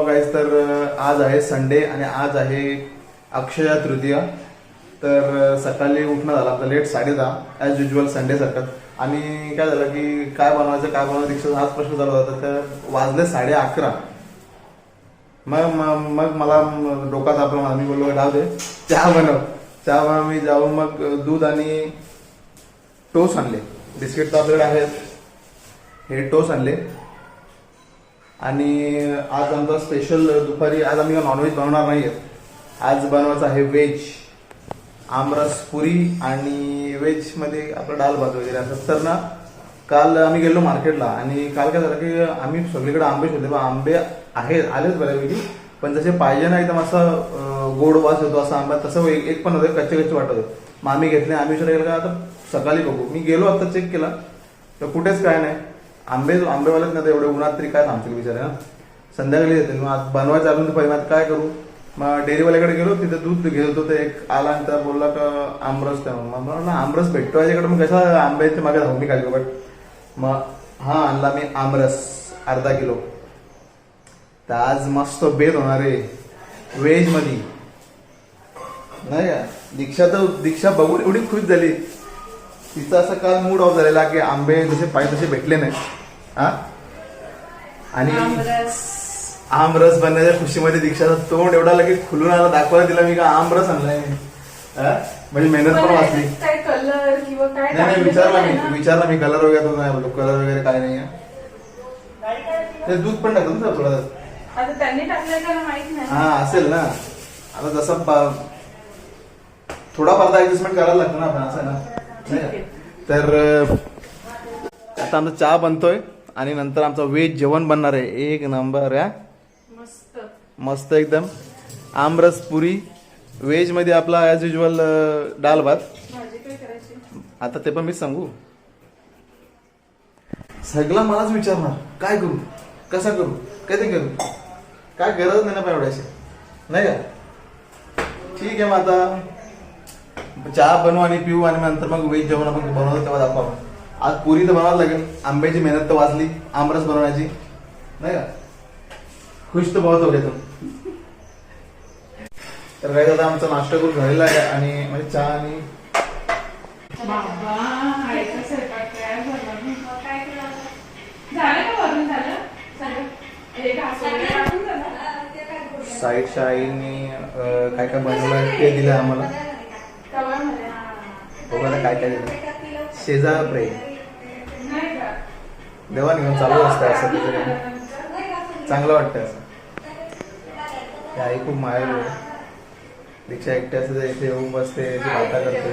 गाईस, तर आज आहे संडे आणि आज आहे अक्षय तृतीया. तर सकाळी उठणं झालं आपलं लेट 10:30 ॲज युजल संडे सारखं. आणि काय झालं की काय बनवायचं दीक्षा हाच प्रश्न चालू होता. तर वाजले 11:30. मग मला डोका तापला. मी बोललो राहू दे, चहा बनव. मी जाऊन मग दूध आणि टोस्ट आणले. बिस्किट तर आपल्याकडे आहेत, हे टोस्ट आणले. आणि आज आमचा स्पेशल दुपारी आज आम्ही नॉनव्हेज बनवणार नाही आहेत. आज बनवायचं आहे व्हेज, आमरस पुरी आणि व्हेज मध्ये आपलं डाल भात वगैरे असं. तर ना काल आम्ही गेलो मार्केटला आणि काल काय झालं की आम्ही सगळीकडे आंबे शोधले. आंबे आलेच बऱ्यापैकी, पण जसे पाहिजे ना एकदम असं गोड वास होतो असा आंबा, तसं एक पण होतं, कच्चे वाटत होते. मग आम्ही घेतले. आम्ही विचार केला का आता सकाळी बघू. मी गेलो आता चेक केला तर कुठेच काय नाही. आंबेवालेच नाही तर एवढे उन्हात तरी काय थांबतील बिचारे ना. संध्याकाळी येतील. मग आज बनवायचं अजून तर पहिला काय करू. मग डेअरीवाल्याकडे गेलो, तिथे दूध घेत होते. एक आला आणि त्या बोलला का आमरस त्या. मग म्हणून आमरस भेटतो याच्याकडे, मग कशा आंब्याच्या मागे धावून मी खाली. बट मग हा आणला मी आमरस अर्धा किलो. तर आज मस्त बेत होणार आहे व्हेज मध्ये, नाही का. दीक्षा बघून एवढी खुश झाली. तिचा असं काल मूड ऑफ झालेला की आंबे जसे पाहिजे तसे भेटले नाही. हा, आणि आमरस बनण्याच्या खुशीमध्ये दीक्षाचा तोंड एवढा लगेच खुलून आला. दाखवायला दिला मी का आमरस आणलाय. म्हणजे मेहनत पण वाचली. नाही विचारला मी कलर वगैरे तो नाही बोलतो. कलर वगैरे काय नाही. दूध पण टाकलं ना थोडं. हा असेल ना. आता जसं थोडाफार ऍडजस्टमेंट करायला लागतं ना आपण, असं ना. तर आता आमचा चहा बनतोय आणि नंतर आमचं व्हेज जेवण बनणार आहे. एक नंबर या, मस्त एकदम. आमरस पुरी व्हेज मध्ये आपला ऍज युजल डाल भात. आता ते पण मी सांगू, सगळं मलाच विचारणार काय करू, कसं करू, कधी करू. काय गरज नाही ना पण एवढ्याशी, नाही का. ठीक आहे, मग आता चहा बनवू आणि पिऊ आणि नंतर मग व्हेज जेवण आपण बनवतो तेव्हा दाखवू आपण. आज पुरी तर बनवायला लागेल. आंब्याची मेहनत तर वाचली आमरस बनवण्याची, नाही का. खुश तर बहुत हो गया तुम. तर काय दादा आमचा नाश्ता करून झालेला आहे आणि म्हणजे चहा आणि साईडच्या आईने काय काय बनवलं ते दिलं आम्हाला. बघा काय काय दिलं. शेजार प्रेम देवाण घेऊन चालू असतं असं तिचं. चांगलं वाटतं असं. आई खूप मायाळू आहे. दीक्षा एकटे असं इथे येऊन बसते, वार्ता करते.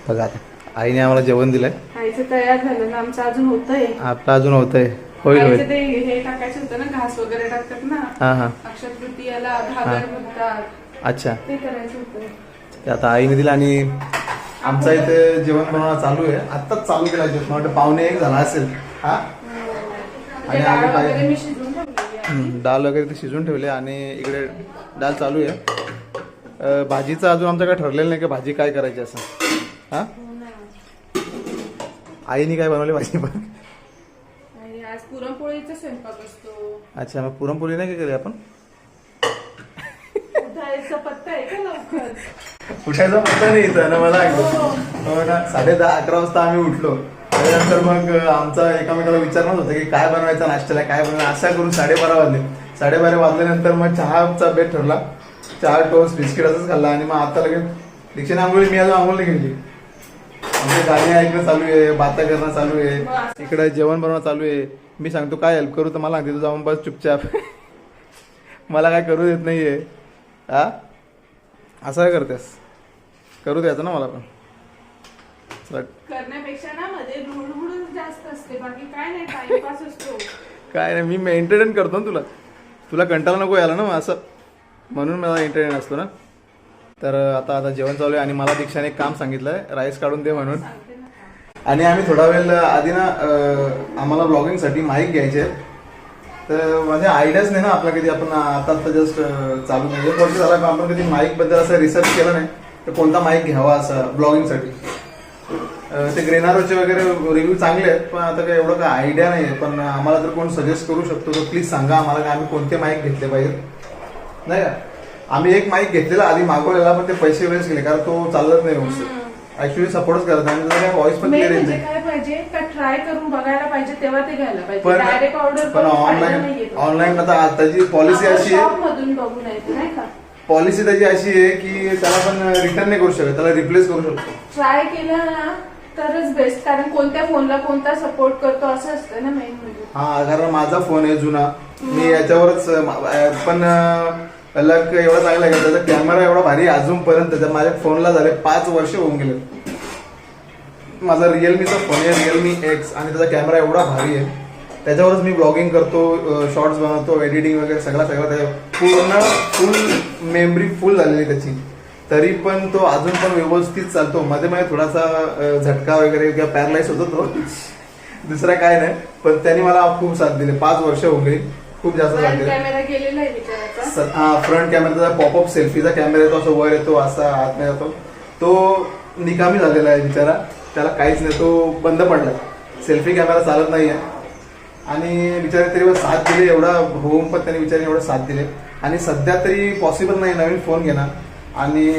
बघा आता आईने आम्हाला जेवण दिलंय. आईचं तयार झालं ना, आमचं अजून होतंय. आपलं अजून होतंय. होईल. हे टाकायचं होतं ना, घास वगैरे टाकतात ना. हा अक्षय तृतीयाला घागर म्हणतात. अच्छा, ते करायचं होतं. आता आईने दिलं आणि आमचा इथे जेवण बनवणं चालू आहे. आत्ताच चालू केला. मला वाटतं 1:15 झाला असेल. हा, आणि डाळ वगैरे मी शिजवून ठेवली. डाळ वगैरे शिजवून ठेवले आणि इकडे डाळ चालू आहे. भाजीचं अजून आमचं काय ठरलेलं नाही की भाजी काय करायची असं. हा, आईने काय बनवली भाजी पण. आज पुरणपोळीचा स्वयंपाक असतो. अच्छा, मग पुरणपोळी नाही केली आपण. उठायचा पत्ता आहे का लवकर. उठायचा पत्ता नाही इथं ना मला. 10:30-11 वाजता आम्ही उठलो. त्यानंतर मग आमचा एकामेकाला विचारणं होतं की काय बनवायचं नाश्त्याला, काय बनवायचं. अशा करून 12:30 वाजले. 12:30 वाजल्यानंतर मग चहाचा बेत ठरला. चहा टोस्ट बिस्किट असंच खाल्ला. आणि मग आता लगेच दीक्षाने आंघोळी, मी अजून आंघोळी घेतली. आमचे गाणी ऐकणं चालू आहे, बाता करणं चालू आहे, इकडे जेवण बनवणं चालू आहे. मी सांगतो काय हेल्प करू तर मला सांगते तू जाऊन बस चुपचाप. मला काय करू देत नाहीये. हा, असं काय करतेस. करू द्यायचं ना मला पण. करण्यापेक्षा ना मध्ये धुळधुळ जास्त असते, बाकी काय नाही, टाइमपास असतो. काय नाही, मी एंटरटेन करतो ना तुला कंटाळा नको यायला ना असं, म्हणून मला एंटरटेन असतो ना. तर आता जेवण चालू आहे आणि मला दीक्षाने एक काम सांगितलंय, राईस काढून दे म्हणून. आणि आम्ही थोडा वेळ आधी ना आम्हाला ब्लॉगिंगसाठी माईक घ्यायचे. तर माझ्या आयडियाच नाही ना आपल्या कधी. आपण आता जस्ट चालू नाही वर्ष झाला का आपण कधी माईक बद्दल असं रिसर्च केलं नाही तर कोणता माईक घ्यावा असं ब्लॉगिंगसाठी. ते ग्रेनारोचे वगैरे रिव्ह्यू चांगले आहेत, पण आता काय एवढं काय आयडिया नाही आहे. पण आम्हाला जर कोण सजेस्ट करू शकतो तर प्लीज सांगा आम्हाला की आम्ही कोणते माईक घेतले पाहिजेत, नाही का. आम्ही एक माईक घेतलेला आधी मागवलेला, पण ते पैसे वेस्ट गेले कारण तो चालत नाही व्यवस्थित. ऍक्च्युली सपोर्टच करत आणि त्याचा व्हॉइस पण क्लिअर येत म्हणजे नाही. काय पाहिजे का ट्राय करून बघायला पाहिजे तेव्हा ते घ्यायला पाहिजे. पण डायरेक्ट ऑर्डर ऑनलाईन आता त्याची पॉलिसी अशी आहे, शॉप मधून बघून येते नाही का. पॉलिसी त्याची अशी आहे की त्याला आपण रिटर्न नाही करू शकत, त्याला रिप्लेस करू शकतो. ट्राय केलं ना तरच बेस्ट, कारण कोणत्या फोनला कोणता सपोर्ट करतो असं असतं ना मेन म्हणजे. हा, कारण माझा फोन आहे जुना, मी याच्यावरच पण लक एवढा चांगला आहे का त्याचा कॅमेरा एवढा भारी आहे अजूनपर्यंत. त्याच्या माझ्या फोनला झाले 5 वर्ष होऊन गेले. माझा रिअलमीचा फोन आहे, रिअलमी एक्स, आणि त्याचा कॅमेरा एवढा भारी आहे. त्याच्यावरच मी ब्लॉगिंग करतो, शॉर्ट्स बनवतो, एडिटिंग वगैरे सगळं त्याच्या पूर्ण फुल मेमरी फुल झालेली त्याची. तरी पण तो अजून पण व्यवस्थित चालतो. मध्ये मध्ये थोडासा झटका वगैरे किंवा पॅरलाइज होतो तो, दुसरा काय नाही. पण त्यांनी मला खूप साथ दिली. 5 वर्ष होऊन गेली, खूप जास्त साथ दिली. कॅमेरा गेलेला आहे विचाराचा. हा, फ्रंट कॅमेराचा पॉपअप सेल्फीचा कॅमेरा येतो, असं वर येतो, असा आतमध्ये जातो. तो निकामी झालेला आहे बिचारा, त्याला काहीच नाही, तो बंद पडला. सेल्फी कॅमेरा चालत नाहीये. आणि बिचारे तरी साथ दिले, एवढा होऊन पण त्यांनी बिचारे एवढं साथ दिले. आणि सध्या तरी पॉसिबल नाही नवीन फोन घेणं. आणि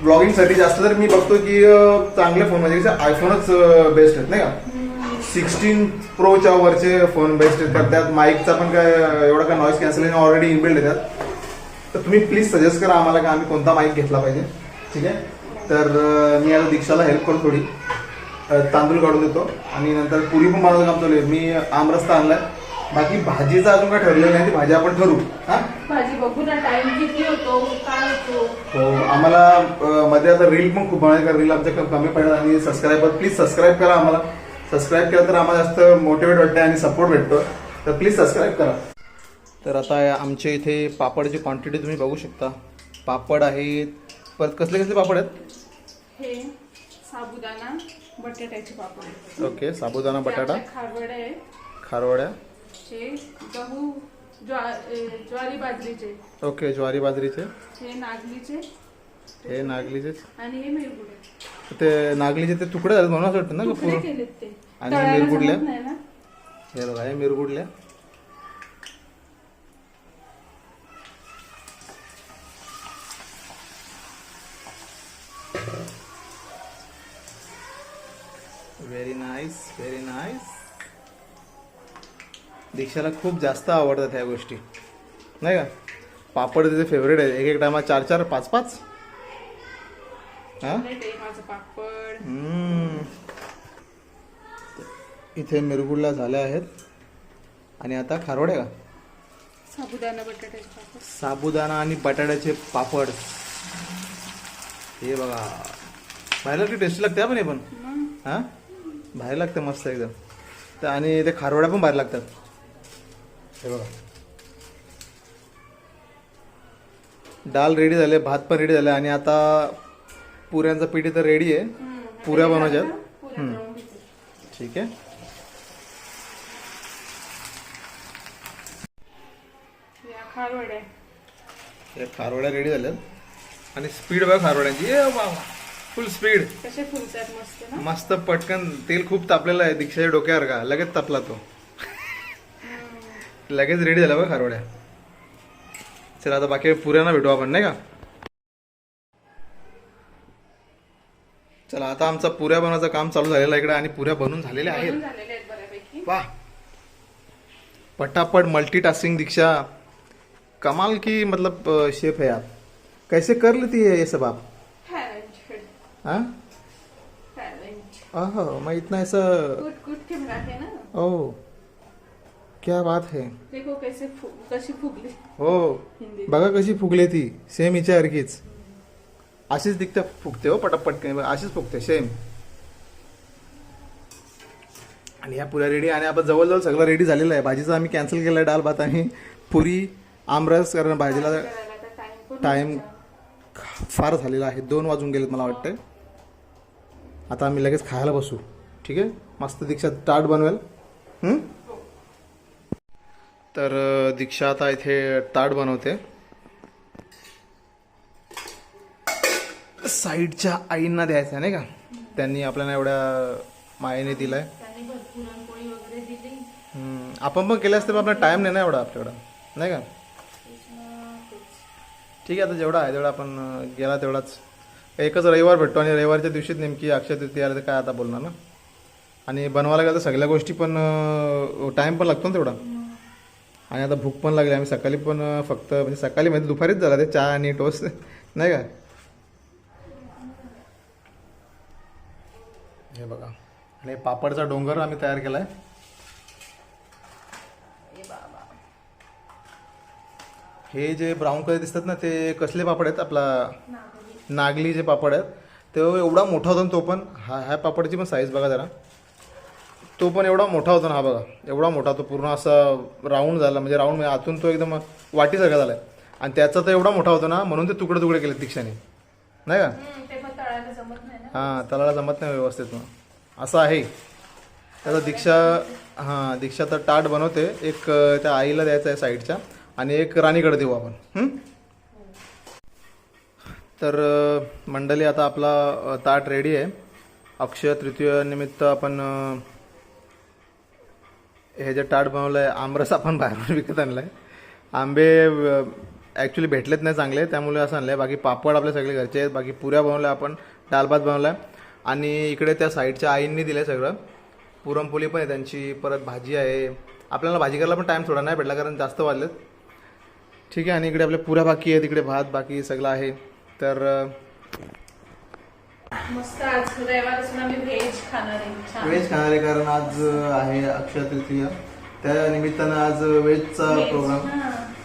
ब्लॉगिंगसाठी जास्त तर मी बघतो की चांगले फोन म्हणजे आयफोनच बेस्ट आहेत, नाही का. 16 प्रोच्या वरचे फोन बेस्ट आहेत, तर त्यात माईकचा पण काय एवढा काय नॉईस कॅन्सलेशन ऑलरेडी इनबिल्ड आहे त्यात. तर तुम्ही प्लीज सजेस्ट करा आम्हाला की आम्ही कोणता माईक घेतला पाहिजे, ठीक आहे. तर मी आता दीक्षाला हेल्प करतो थोडी, तांदूळ काढून देतो आणि नंतर पुरी पण माझं काम चालू आहे. मी आमरस्ता आणलाय, बाकी भाजीचं अजून काय ठरलेलं नाही, ती भाजी आपण ठरवू. हा, भाजी बघू ना टाइम किती होतो काय होतो. हो, आम्हाला मध्ये आता रील पण खूप बनवायचं, रील आमच्या कमी पडतात. आणि सबस्क्राईबर प्लीज सबस्क्राईब करा आम्हाला. सबस्क्राईब केलं तर आम्हाला जास्त मोटिवेट वाटते आणि सपोर्ट भेटतो. तर प्लीज सबस्क्राईब करा. तर आता आमच्या इथे पापडची क्वांटिटी तुम्ही बघू शकता. पापड आहेत, परत कसले कसले पापड आहेत. हे साबुदाणा बटाट्याचे पापड. ओके, साबुदाणा बटाटा, खारवड्या आहे, खारवड्या, हे गहू ज्वारी बाजरीचे, ओके, ज्वारी बाजरीचे, हे नागलीचे, हे नागलीचे, आणि हे मिरगुडे. ते नागलीचे ते तुकडे झाले म्हणून असं वाटतं ना का तुकडे पूर्ण. केलेत ते. आणि तळायला मिरगुडल्या, जमत नाही ना. हे बघा, हे मिरगुडल्या. Very nice, very nice. दीक्षाला खूप जास्त आवडतात ह्या गोष्टी, नाही का. पापड त्याचे फेवरेट आहे. एक एक टायमा 4-4, 5-5. हा, चॉकलेट आहे माझं पापड. इथे मिरगुडला झाल्या आहेत. आणि आता खारवड्या का, साबुदाणा बटाट्याचे पापड. साबुदाणा आणि बटाट्याचे पापड. हे बघा, बाहेर ती टेस्टी लागते पण हे पण. मग हा, बाहेर लागते मस्त एकदम. तर आणि ते खारवड्या पण बाहेर लागतात. हे बघा, डाल रेडी झाले, भात पण रेडी झाले. आणि आता पुऱ्यांचा पिठी तर रेडी आहे. पुऱ्या बनवायच्यात. पुऱ्या तळून घेते. ठीक आहे. या खारवड्या. या खारवड्या रेडी झाल्यात. आणि स्पीड बघा खारवड्यांची, ए वा, फुल स्पीड. कसे फुलतात मस्त ना. मस्त पटकन. तेल खूप तापलेलं आहे दीक्षाच्या डोक्यावर, का लगेच तापला तो. लगेच रेडी झाला बघ खारवड्या. चला आता बाकी पुऱ्यांना भेटू आपण, नाही का. चला आता आमचा पुऱ्या बनवायचं काम चालू झालेलं आहे इकडे. आणि पुऱ्या बनून झालेल्या आहेत. बनून झालेले आहेत बऱ्यापैकी. वाह, पटापट मल्टीटास्किंग दीक्षा, कमाल की मतलब शेफ है आप. कैसे कर लेती है ये सब आप. टैलेंटेड. हाँ, टैलेंट. ओह, मैं इतना ऐसा. कूट कूट के बनाते ना. ओह, क्या बात है. देखो कैसे कशी फुगली. हो, हिंदी. बघा कशी फुगली ती, सेम हिच्यासारखीच. अशीच दिखते फुगते हो पटापट, अशीच फुगते सेम. आणि ह्या पुऱ्या रेडी. आणि आपण जवळजवळ सगळं रेडी झालेलं आहे. भाजीचं आम्ही कॅन्सल केलं आहे, डाल भात आणि पुरी आमरस, कारण भाजीला टाइम फार झालेला आहे. 2 वाजून गेलेत मला वाटतंय. आता आम्ही लगेच खायला बसू, ठीक आहे. मस्त दीक्षा टाट बनवेल. तर दीक्षा आता इथे ताट बनवते. साईडच्या आईंना द्यायचं नाही का. त्यांनी आपल्याला एवढ्या मायेने दिलाय. त्यांनी भरपूर पुरणपोळी वगैरे दिली. आपण पण केलं असतं पण आपला टाइम नाही ना एवढा आपल्याकडं, नाही का? ठीक आहे, आता जेवढा आहे तेवढा आपण गेला तेवढाच. एकच रविवार भेटतो आणि रविवारच्या दिवशीच नेमकी अक्षय तृतीया आली तर काय आता बोलणार ना. आणि बनवायला गेलं तर सगळ्या गोष्टी पण टाइम पण लागतो ना तेवढा. आणि आता भूक पण लागली. आम्ही सकाळी पण फक्त म्हणजे सकाळी म्हणजे दुपारीच झाला ते चहा आणि टोस्ट, नाही का? हे बघा, आणि पापडचा डोंगर आम्ही तयार केलाय. हे जे ब्राऊन कलर दिसतात ना ते कसले पापड आहेत? आपला नागली जे पापड आहेत ते एवढा मोठा होता ना तो पण. ह्या पापडची पण साईज बघा जरा. तो पण एवढा मोठा होता ना, हा बघा एवढा मोठा. तो पूर्ण असा राऊंड झाला, म्हणजे राऊंड म्हणजे आतून तो एकदम वाटीसारखा झालाय. आणि त्याचा तर एवढा मोठा होता ना, म्हणून ते तुकडे तुकडे केले दीक्षाने, नाही का? ते पण तळायला जमत नाही ना. हां, तळाला जमत नाही व्यवस्थित मग. असं आहे त्याचा. दीक्षा तर ताट बनवते. एक त्या आईला द्यायचं आहे साईडच्या, आणि एक राणीकडे देऊ आपण. तर मंडळी, आता आपला ताट रेडी आहे. अक्षय तृतीय निमित्त आपण हे जे ताट बनवलं आहे, आमरस आपण बाहेरून विकत आणलं आहे. आंबे ॲक्च्युली भेटलेत नाही चांगले, त्यामुळे असं आणलं आहे. बाकी पापड आपले सगळे घरचे आहेत. बाकी पुऱ्या बनवल्या आपण, डाळ भात बनवला आहे. आणि इकडे त्या साईडच्या आईंनी दिलं आहे सगळं. पुरणपोळी पण आहे त्यांची, परत भाजी आहे. आपल्याला भाजी करायला पण टाईम थोडा नाही भेटला कारण जास्त वाजलेत. ठीक आहे. आणि इकडे आपल्या पुऱ्या बाकी आहेत, इकडे भात बाकी सगळं आहे. तर मस्त आज रविवार असून आम्ही व्हेज खाणार आहे. छान व्हेज खाणार आहे कारण आज आहे अक्षय तृतीया. त्या निमित्तानं आज व्हेजचा प्रोग्राम.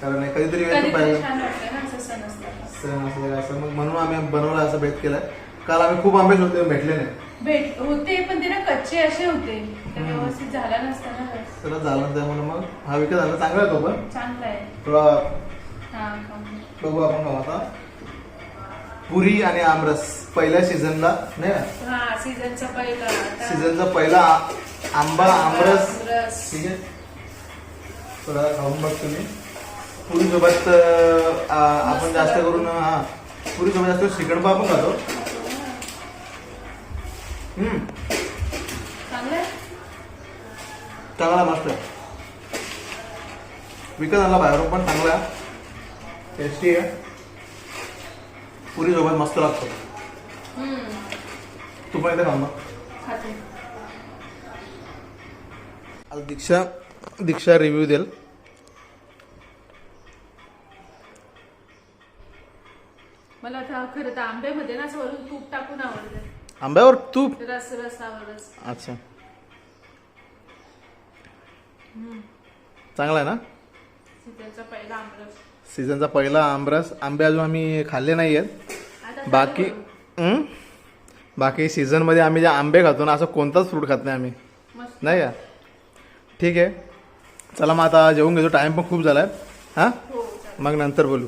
कारण कधीतरी वेळ पाहिजे छान वाटतं ना असं सण असताना. सण असं असं, मग म्हणून आम्ही बनवला असं बेत केलाय. काल आम्ही खूप आंबे होते, भेटले नाही. भेट होते पण ते ना कच्चे असे होते, ते व्यवस्थित झाला नसता ना. तर झालं, त्यामुळे मग हा विकत झाला. चांगला आहे तो पण, चांगला आहे. थोडा हा खाऊन. बघू आपण खाऊ आता. पुरी आणि आमरस पहिल्या सीझनला, नाही का? हा, सीझनचा पहिला. सीझनचा पहिला आंबा आमरस. आमरस. ठीक आहे, थोडा खाऊन बघ तुम्ही. पुरी सोबत आपण जास्त करून पुरी सोबत जास्त श्रीखंड पण खातो. चांगलं आहे. चांगला मस्त आहे. विकत आणला बाहेरून पण चांगला आहे, टेस्टी आहे. पुरी सोबत मस्त लागतो. तू पण इथे खाऊ ना. खाते. आता दीक्षा रिव्ह्यू देईल. मला आता खरं तर आंब्यामध्ये ना असं वरून तूप टाकून आवडतं. आंब्यावर तूप? रसावरच. अच्छा, चांगला आहे ना. सीझनचा पहिला आमरस. सीझनचा पहिला आमरस. आंबे अजून आम्ही खाल्ले नाही आहेत. बाकी सीझनमध्ये आम्ही जे आंबे खातो ना, असं कोणताच फ्रूट खात नाही आम्ही, नाही का? ठीक आहे, चला मग आता जेवून घेतो. टाइम पण खूप झाला आहे. मग नंतर बोलू.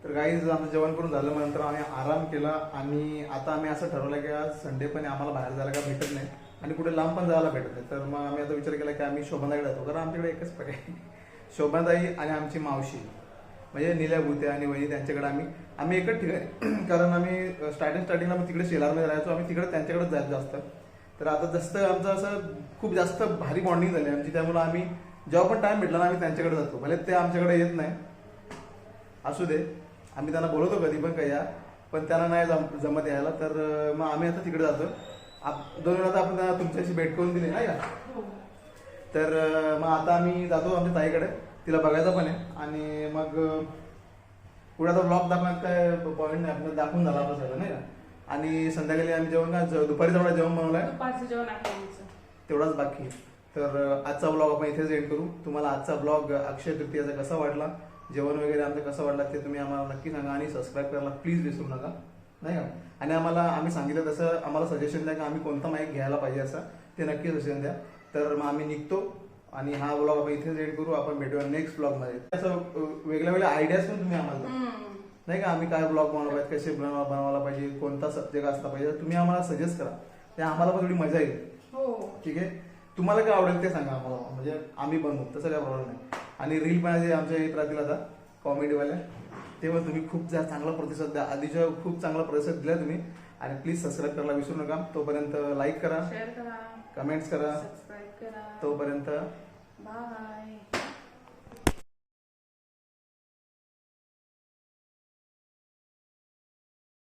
तर गाईज, आमचं जेवण करून झालं, मग नंतर आम्ही आराम केला. आणि आता आम्ही असं ठरवलं की आज संडे पण आम्हाला बाहेर जायला काय भेटत नाही आणि कुठे लांब पण जायला भेटत नाही. तर मग आम्ही आता विचार केला की आम्ही शोभाताईकडे जातो. कारण आमच्याकडे एकच पर्याय, शोभाताई आणि आमची मावशी म्हणजे नील्या भुते आणि वहिनी, त्यांच्याकडे आम्ही एकच ठिकाणी. कारण आम्ही स्टार्टिंगला मग तिकडे शेलारमध्ये राहायचो, आम्ही तिकडे त्यांच्याकडेच जायचो जास्त. तर आता जास्त आमचं असं खूप जास्त भारी बॉन्डिंग झाली आमची. त्यामुळे आम्ही जेव्हा पण टाइम भेटला ना, आम्ही त्यांच्याकडे जातो. भले ते आमच्याकडे येत नाही, असू दे, आम्ही त्यांना बोलवतो कधी पण काही या, पण त्यांना नाही जमत यायला. तर मग आम्ही आता तिकडे जातो. 2 वेळा तर आपण त्यांना तुमच्याशी भेट करून दिली नाही का? तर मग आता आम्ही जातो आमच्या ताईकडे, तिला बघायचं पण आहे. आणि मग पुढे आता ब्लॉग दाखवण्यात काय पॉईंट नाही, आपल्याला दाखवून झाला आपलं सगळं, नाही का? आणि संध्याकाळी आम्ही दुपारी जेवढा जेवण बनवलंय तेवढाच बाकी. तर आजचा ब्लॉग आपण इथेच एंड करू. तुम्हाला आजचा ब्लॉग अक्षय तृतीयाचा कसा वाटला, जेवण वगैरे आमचं कसं वाटलं ते तुम्ही आम्हाला नक्की सांगा. आणि सबस्क्राईब करायला प्लीज विसरू नका, नाही का? आणि आम्ही सांगितलं तसं आम्हाला सजेशन द्या की आम्ही कोणता माईक घ्यायला पाहिजे, असं ते नक्की सजेशन द्या. तर मग आम्ही निघतो आणि हा ब्लॉग आपण इथेच एंड करू. आपण भेटूया नेक्स्ट ब्लॉगमध्ये. असं वेगळ्या वेगळ्या आयडियाज पण तुम्ही आम्हाला, नाही का? आम्ही काय ब्लॉग बनवला पाहिजे, कसे बनवायला पाहिजे, कोणता सब्जेक्ट असला पाहिजे, तुम्ही आम्हाला सजेस्ट करा. ते आम्हाला पण थोडी मजा येईल. ठीक आहे, तुम्हाला काय आवडेल ते सांगा आम्हाला, म्हणजे आम्ही बनवू, तसं काय प्रॉब्लेम नाही. आणि रील पण जे आमच्या येत राहतील आता कॉमेडीवाल्या, तेव्हा तुम्ही खूप चांगला प्रतिसाद द्या. आधीच्या खूप चांगला प्रतिसाद दिला तुम्ही, आणि प्लीज सबस्क्राईब करायला विसरू नका. तोपर्यंत लाईक करा, शेअर करा, कमेंट्स करा. सबस्क्राईब करा. तोपर्यंत बाय.